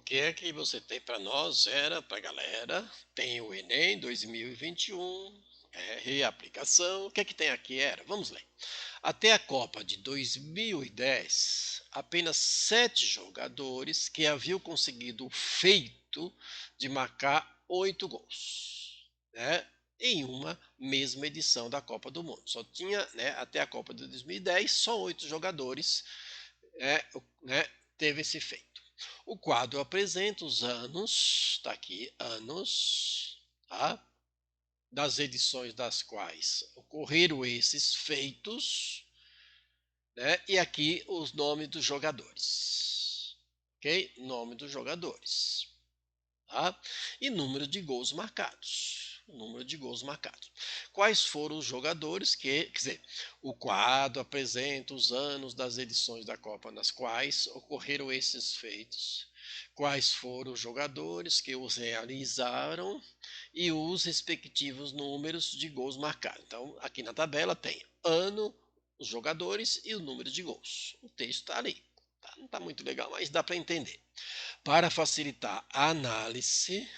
que é que você tem para nós? Era para a galera. Tem o Enem 2021, reaplicação. O que é que tem aqui? Vamos ler. Até a Copa de 2010, apenas 7 jogadores que haviam conseguido o feito de marcar 8 gols, né, em uma mesma edição da Copa do Mundo. Só tinha, né, até a Copa de 2010, só 8 jogadores, né, teve esse feito. O quadro apresenta os anos, está aqui, anos, tá? Das edições das quais ocorreram esses feitos, né? E aqui os nomes dos jogadores, ok? Nome dos jogadores, tá? E número de gols marcados. Número de gols marcados. Quais foram os jogadores que, quer dizer, o quadro apresenta os anos das edições da Copa nas quais ocorreram esses feitos. Quais foram os jogadores que os realizaram e os respectivos números de gols marcados. Então, aqui na tabela tem ano, os jogadores e o número de gols. O texto está ali. Tá? Não está muito legal, mas dá para entender. Para facilitar a análise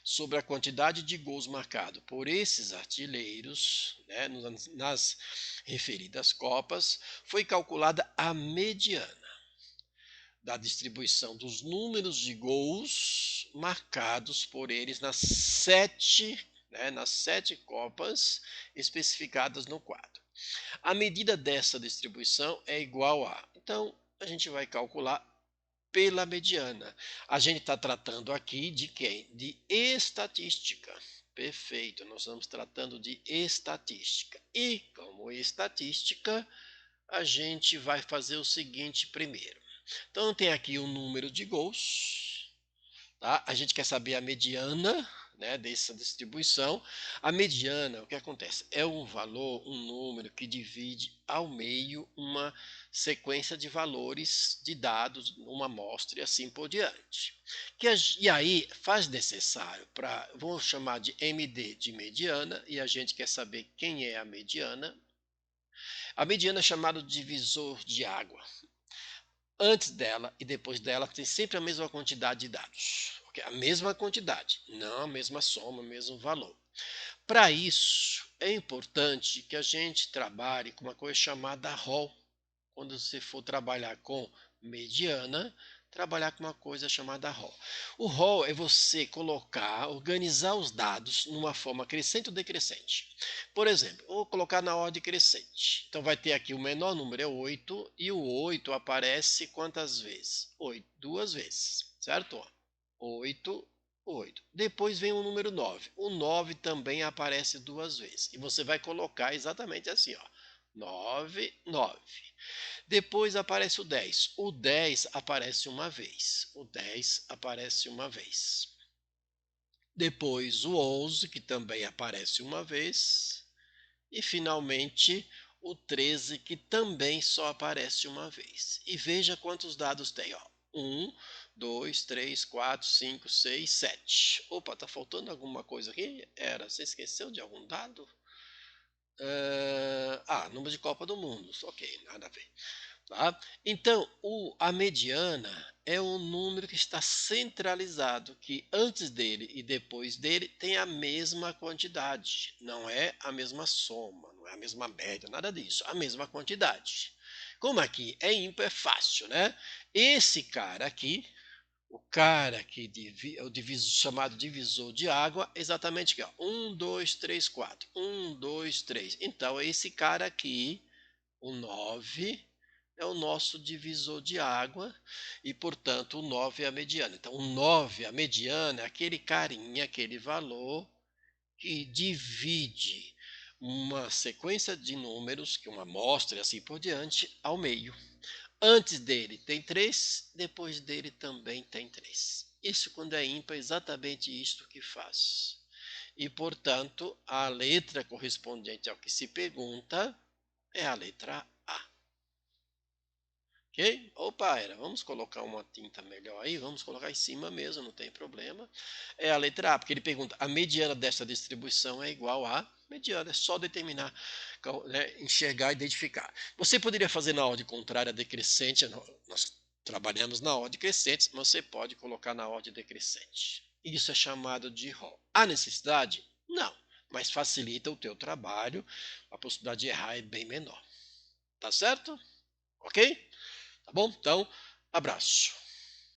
sobre a quantidade de gols marcados por esses artilheiros, né, nas referidas Copas, foi calculada a mediana da distribuição dos números de gols marcados por eles nas sete Copas especificadas no quadro. A medida dessa distribuição é igual a. Então, a gente vai calcular pela mediana. A gente está tratando aqui de quem? De estatística. Perfeito, nós estamos tratando de estatística. E, como estatística, a gente vai fazer o seguinte primeiro. Então, tem aqui o número de gols, tá? A gente quer saber a mediana, né, dessa distribuição. A mediana, o que acontece? É um valor, um número que divide ao meio uma sequência de valores de dados, uma amostra e assim por diante. E aí faz necessário para, vamos chamar de MD de mediana, e a gente quer saber quem é a mediana. A mediana é chamada de divisor de água. Antes dela e depois dela tem sempre a mesma quantidade de dados. Okay? A mesma quantidade, não a mesma soma, o mesmo valor. Para isso, é importante que a gente trabalhe com uma coisa chamada ROL. Quando você for trabalhar com mediana, trabalhar com uma coisa chamada ROL. O ROL é você colocar, organizar os dados numa forma crescente ou decrescente. Por exemplo, vou colocar na ordem crescente. Então vai ter aqui o menor número é 8 e o 8 aparece quantas vezes? 8, 2 vezes, certo? 8, 8. Depois vem o número 9. O 9 também aparece 2 vezes. E você vai colocar exatamente assim, ó. 9, 9. Depois aparece o 10. O 10 aparece uma vez. O 10 aparece uma vez. Depois o 11, que também aparece uma vez. E finalmente o 13, que também só aparece uma vez. E veja quantos dados tem. Ó. 1, 2, 3, 4, 5, 6, 7. Opa, tá faltando alguma coisa aqui? Você esqueceu de algum dado? Número de Copa do Mundo. Ok, nada a ver. Tá? Então, a mediana é um número que está centralizado, que antes dele e depois dele tem a mesma quantidade. Não é a mesma soma, não é a mesma média, nada disso. A mesma quantidade. Como aqui é ímpar, é fácil, né? Esse cara aqui, o cara que é o chamado divisor de água, exatamente aqui, ó, 1, 2, 3, 4. 1, 2, 3. Então, esse cara aqui, o 9, é o nosso divisor de água e, portanto, o 9 é a mediana. Então, o 9, a mediana, é aquele carinha, aquele valor que divide uma sequência de números, que uma amostra e assim por diante, ao meio. Antes dele tem 3, depois dele também tem 3. Isso, quando é ímpar, é exatamente isto que faz. E, portanto, a letra correspondente ao que se pergunta é a letra A. Ok? Opa, vamos colocar uma tinta melhor aí, vamos colocar em cima mesmo, não tem problema. É a letra A, porque ele pergunta, a mediana dessa distribuição é igual a mediana, é só determinar, né, enxergar, identificar. Você poderia fazer na ordem contrária, decrescente, nós Trabalhamos na ordem crescente, mas você pode colocar na ordem decrescente. Isso é chamado de rol. Há necessidade? Não, mas facilita o teu trabalho, a possibilidade de errar é bem menor. Tá certo? Ok? Tá bom? Então, abraço.